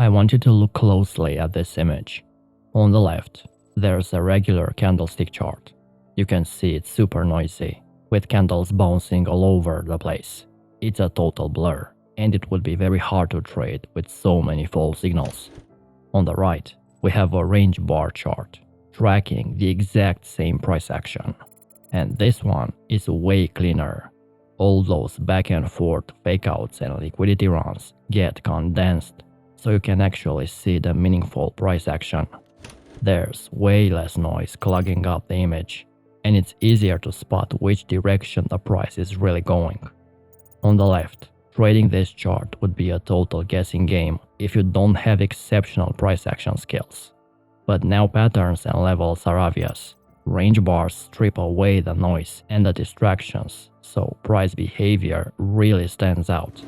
I want you to look closely at this image. On the left, there's a regular candlestick chart. You can see it's super noisy, with candles bouncing all over the place. It's a total blur, and it would be very hard to trade with so many false signals. On the right, we have a range bar chart, tracking the exact same price action. And this one is way cleaner. All those back and forth fakeouts and liquidity runs get condensed, so you can actually see the meaningful price action. There's way less noise clogging up the image, and it's easier to spot which direction the price is really going. On the left, trading this chart would be a total guessing game if you don't have exceptional price action skills. But now patterns and levels are obvious. Range bars strip away the noise and the distractions, so price behavior really stands out.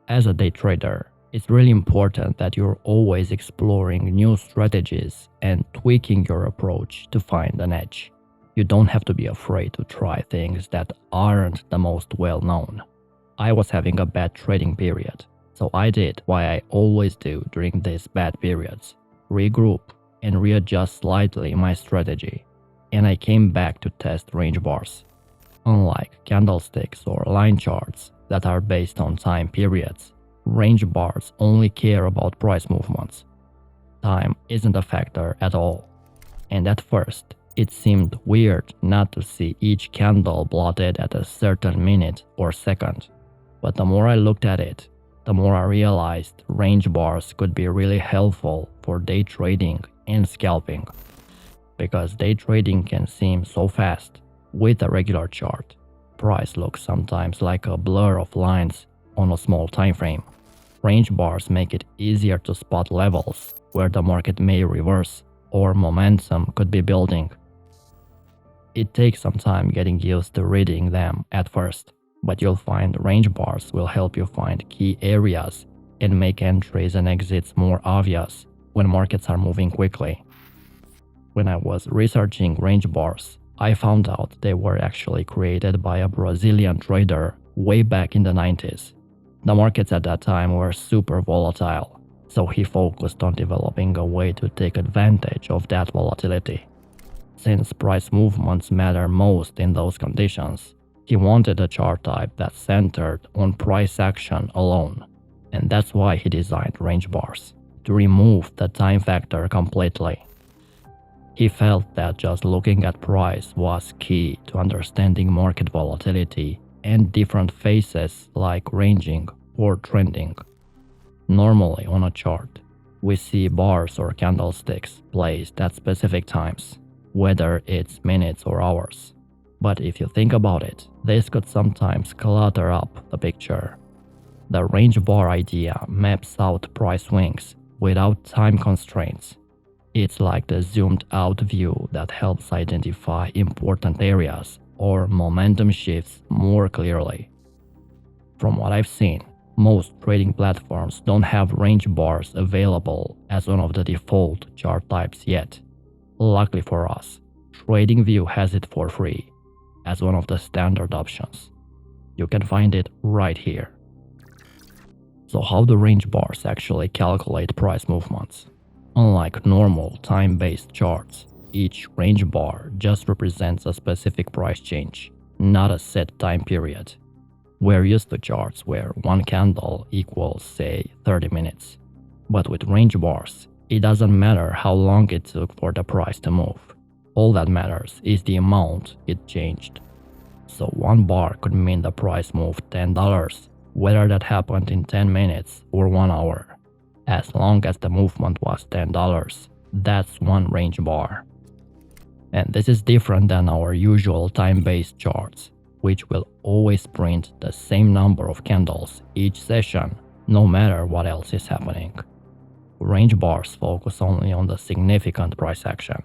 As a day trader, it's really important that you're always exploring new strategies and tweaking your approach to find an edge. You don't have to be afraid to try things that aren't the most well known. I was having a bad trading period, so I did what I always do during these bad periods: regroup and readjust slightly my strategy, and I came back to test range bars. Unlike candlesticks or line charts that are based on time periods, range bars only care about price movements. Time isn't a factor at all, and at first, it seemed weird not to see each candle plotted at a certain minute or second. But the more I looked at it, the more I realized range bars could be really helpful for day trading and scalping. Because day trading can seem so fast, with a regular chart, price looks sometimes like a blur of lines on a small time frame. Range bars make it easier to spot levels where the market may reverse or momentum could be building. It takes some time getting used to reading them at first, but you'll find range bars will help you find key areas and make entries and exits more obvious when markets are moving quickly. When I was researching range bars, I found out they were actually created by a Brazilian trader way back in the 90s. The markets at that time were super volatile, so he focused on developing a way to take advantage of that volatility. Since price movements matter most in those conditions, he wanted a chart type that centered on price action alone, and that's why he designed range bars, to remove the time factor completely. He felt that just looking at price was key to understanding market volatility and different phases like ranging or trending. Normally on a chart, we see bars or candlesticks placed at specific times, whether it's minutes or hours. But if you think about it, this could sometimes clutter up the picture. The range bar idea maps out price swings without time constraints. It's like the zoomed out view that helps identify important areas or momentum shifts more clearly. From what I've seen, most trading platforms don't have range bars available as one of the default chart types yet. Luckily for us, TradingView has it for free as one of the standard options. You can find it right here. So how do range bars actually calculate price movements? Unlike normal time-based charts, each range bar just represents a specific price change, not a set time period. We're used to charts where one candle equals, say, 30 minutes. But with range bars, it doesn't matter how long it took for the price to move. All that matters is the amount it changed. So one bar could mean the price moved $10, whether that happened in 10 minutes or 1 hour. As long as the movement was $10, that's one range bar. And this is different than our usual time-based charts, which will always print the same number of candles each session, no matter what else is happening. Range bars focus only on the significant price action.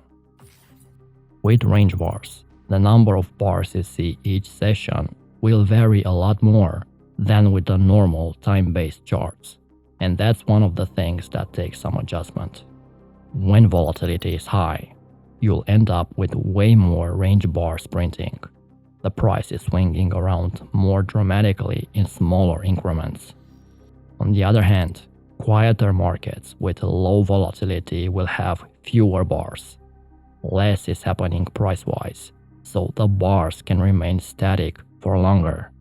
With range bars, the number of bars you see each session will vary a lot more than with the normal time-based charts, and that's one of the things that takes some adjustment. When volatility is high, you'll end up with way more range bars printing. The price is swinging around more dramatically in smaller increments. On the other hand, Quieter markets with low volatility will have fewer bars. Less is happening price-wise, so the bars can remain static for longer.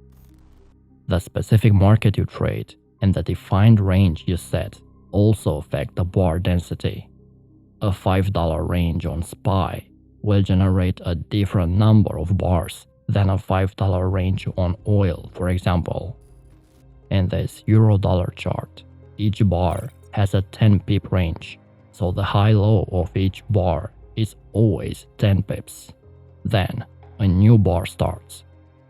The specific market you trade and the defined range you set also affect the bar density. A $5 range on SPY will generate a different number of bars than a $5 range on oil, for example. In this euro-dollar chart, each bar has a 10 pip range, so the high-low of each bar is always 10 pips. Then, a new bar starts.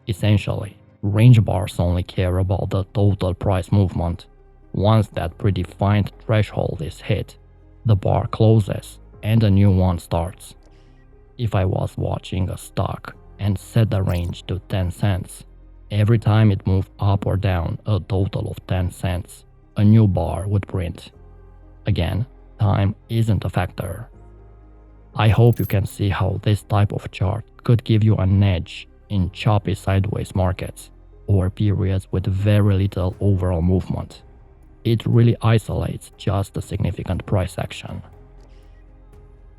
Essentially, range bars only care about the total price movement. Once that predefined threshold is hit, the bar closes and a new one starts. If I was watching a stock and set the range to 10 cents, every time it moved up or down a total of 10 cents, a new bar would print. Again, time isn't a factor. I hope you can see how this type of chart could give you an edge in choppy sideways markets or periods with very little overall movement. It really isolates just the significant price action.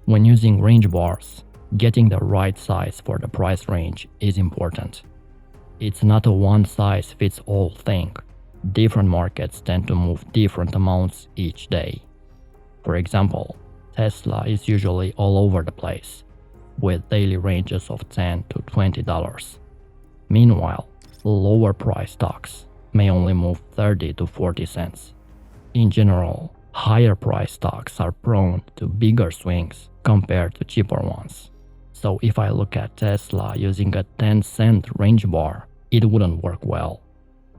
When using range bars, getting the right size for the price range is important. It's not a one-size-fits-all thing. Different markets tend to move different amounts each day. For example, Tesla is usually all over the place, with daily ranges of $10 to $20. Meanwhile, lower price stocks may only move 30 to 40 cents. In general, higher price stocks are prone to bigger swings compared to cheaper ones. So if I look at Tesla using a 10-cent range bar, it wouldn't work well.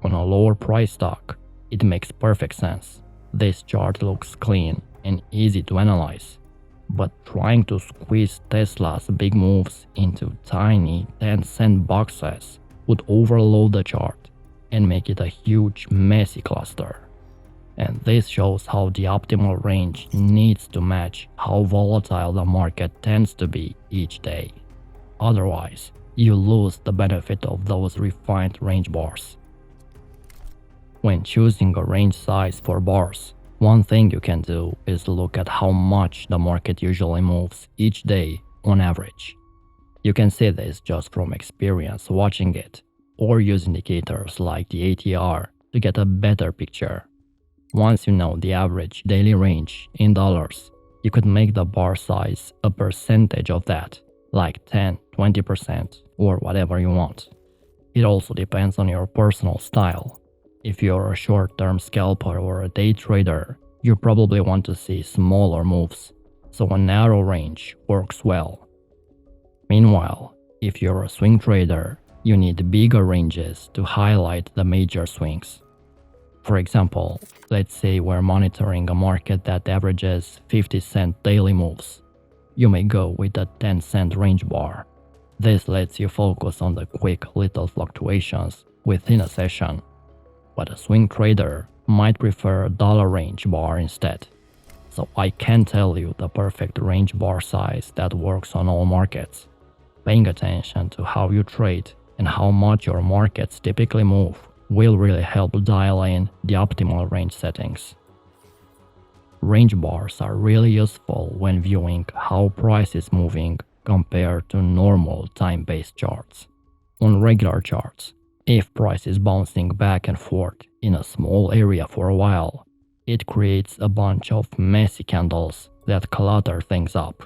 On a lower price stock, it makes perfect sense. This chart looks clean and easy to analyze. But trying to squeeze Tesla's big moves into tiny 10-cent boxes would overload the chart and make it a huge, messy cluster. And this shows how the optimal range needs to match how volatile the market tends to be each day. Otherwise, you lose the benefit of those refined range bars. When choosing a range size for bars, one thing you can do is look at how much the market usually moves each day on average. You can see this just from experience watching it, or use indicators like the ATR to get a better picture. Once you know the average daily range in dollars, you could make the bar size a percentage of that, like 10, 20%, or whatever you want. It also depends on your personal style. If you're a short-term scalper or a day trader, you probably want to see smaller moves, so a narrow range works well. Meanwhile, if you're a swing trader, you need bigger ranges to highlight the major swings. For example, let's say we're monitoring a market that averages 50-cent daily moves. You may go with a 10-cent range bar. This lets you focus on the quick little fluctuations within a session. But a swing trader might prefer a dollar range bar instead. So I can't tell you the perfect range bar size that works on all markets. Paying attention to how you trade and how much your markets typically move will really help dial in the optimal range settings. Range bars are really useful when viewing how price is moving compared to normal time-based charts. On regular charts, if price is bouncing back and forth in a small area for a while, it creates a bunch of messy candles that clutter things up.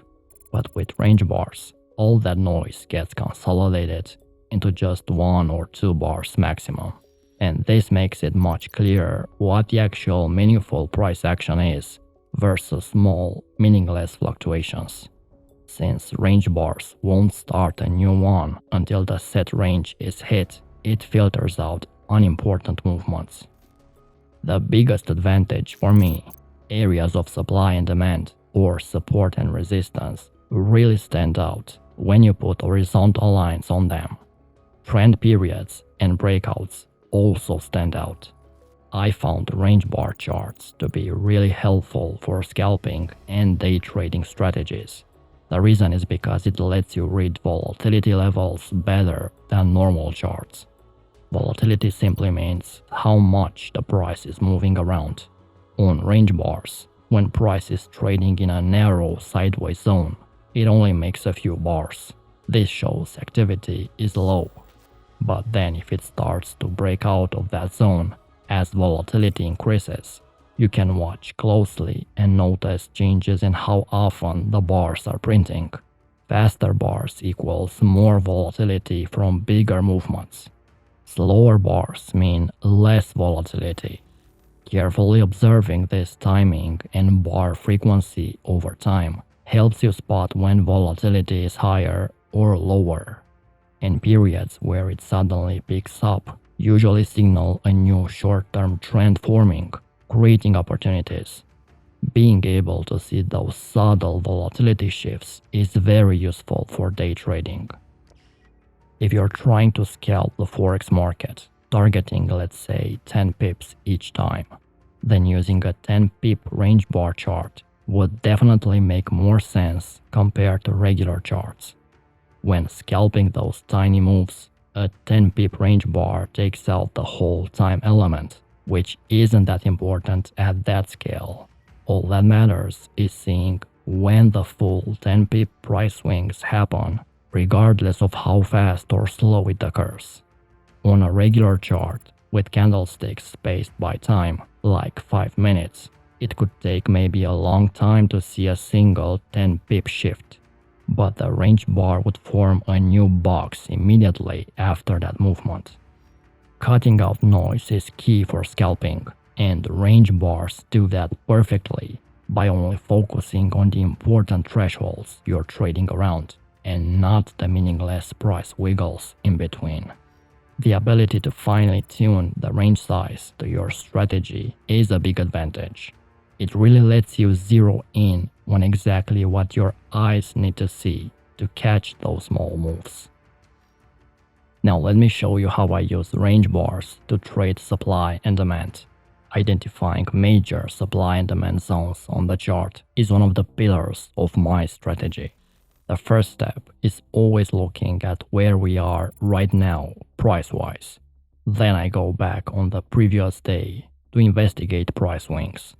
But with range bars, all that noise gets consolidated into just 1 or 2 bars maximum. And this makes it much clearer what the actual meaningful price action is versus small, meaningless fluctuations. Since range bars won't start a new one until the set range is hit, it filters out unimportant movements. The biggest advantage for me, areas of supply and demand, or support and resistance, really stand out when you put horizontal lines on them. Trend periods and breakouts also stand out. I found range bar charts to be really helpful for scalping and day trading strategies. The reason is because it lets you read volatility levels better than normal charts. Volatility simply means how much the price is moving around. On range bars, when price is trading in a narrow sideways zone, it only makes a few bars. This shows activity is low. But then if it starts to break out of that zone as volatility increases, you can watch closely and notice changes in how often the bars are printing. Faster bars equals more volatility from bigger movements. Slower bars mean less volatility. Carefully observing this timing and bar frequency over time helps you spot when volatility is higher or lower. And periods where it suddenly picks up usually signal a new short-term trend forming, creating opportunities. Being able to see those subtle volatility shifts is very useful for day trading. If you're trying to scalp the Forex market, targeting let's say 10 pips each time, then using a 10 pip range bar chart would definitely make more sense compared to regular charts. When scalping those tiny moves, a 10 pip range bar takes out the whole time element, which isn't that important at that scale. All that matters is seeing when the full 10 pip price swings happen, regardless of how fast or slow it occurs. On a regular chart, with candlesticks spaced by time, like 5 minutes, it could take maybe a long time to see a single 10 pip shift, but the range bar would form a new box immediately after that movement. Cutting out noise is key for scalping, and range bars do that perfectly by only focusing on the important thresholds you're trading around and not the meaningless price wiggles in between. The ability to finely tune the range size to your strategy is a big advantage. It really lets you zero in on exactly what your eyes need to see to catch those small moves. Now let me show you how I use range bars to trade supply and demand. Identifying major supply and demand zones on the chart is one of the pillars of my strategy. The first step is always looking at where we are right now, price-wise. Then I go back on the previous day to investigate price swings.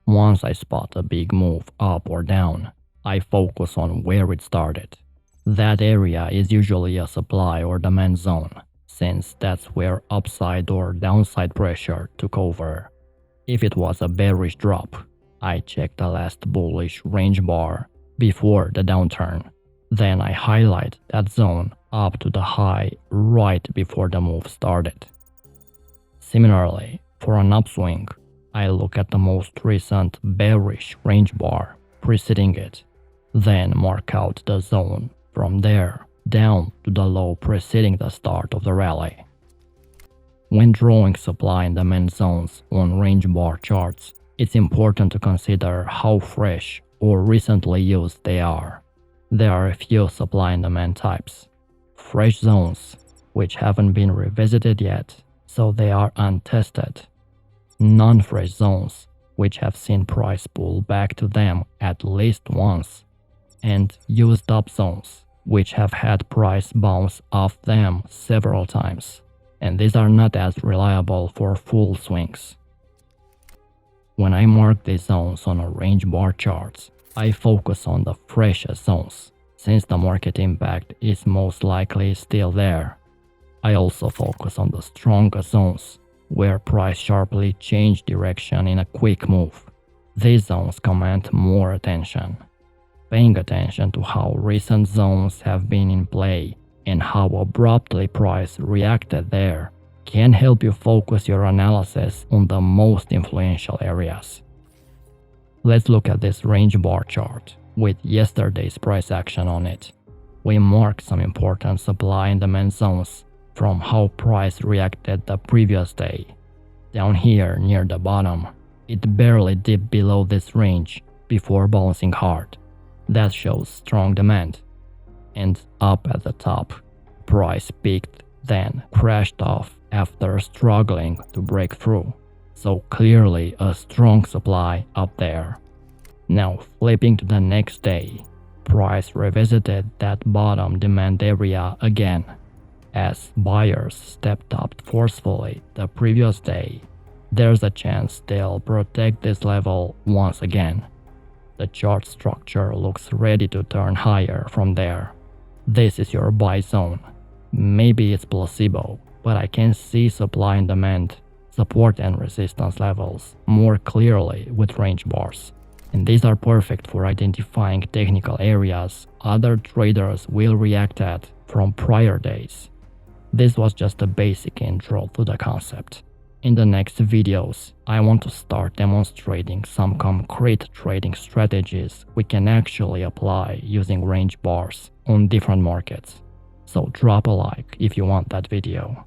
Once I spot a big move up or down, I focus on where it started. That area is usually a supply or demand zone, since that's where upside or downside pressure took over. If it was a bearish drop, I check the last bullish range bar before the downturn. Then I highlight that zone up to the high right before the move started. Similarly, for an upswing, I look at the most recent bearish range bar preceding it, then mark out the zone from there down to the low preceding the start of the rally. When drawing supply and demand zones on range bar charts, it's important to consider how fresh or recently used they are. There are a few supply and demand types. Fresh zones, which haven't been revisited yet, so they are untested. Non-fresh zones, which have seen price pull back to them at least once. And used up zones, which have had price bounce off them several times. And these are not as reliable for full swings. When I mark these zones on a range bar charts, I focus on the freshest zones, since the market impact is most likely still there. I also focus on the strongest zones, where price sharply changed direction in a quick move. These zones command more attention. Paying attention to how recent zones have been in play and how abruptly price reacted there can help you focus your analysis on the most influential areas. Let's look at this range bar chart with yesterday's price action on it. We mark some important supply and demand zones from how price reacted the previous day. Down here near the bottom, it barely dipped below this range before bouncing hard. That shows strong demand. And up at the top, price peaked, then crashed off after struggling to break through. So clearly a strong supply up there. Now flipping to the next day, price revisited that bottom demand area again. As buyers stepped up forcefully the previous day, there's a chance they'll protect this level once again. The chart structure looks ready to turn higher from there. This is your buy zone. Maybe it's placebo, but I can see supply and demand, support and resistance levels more clearly with range bars. And these are perfect for identifying technical areas other traders will react at from prior days. This was just a basic intro to the concept. In the next videos, I want to start demonstrating some concrete trading strategies we can actually apply using range bars on different markets. So drop a like if you want that video.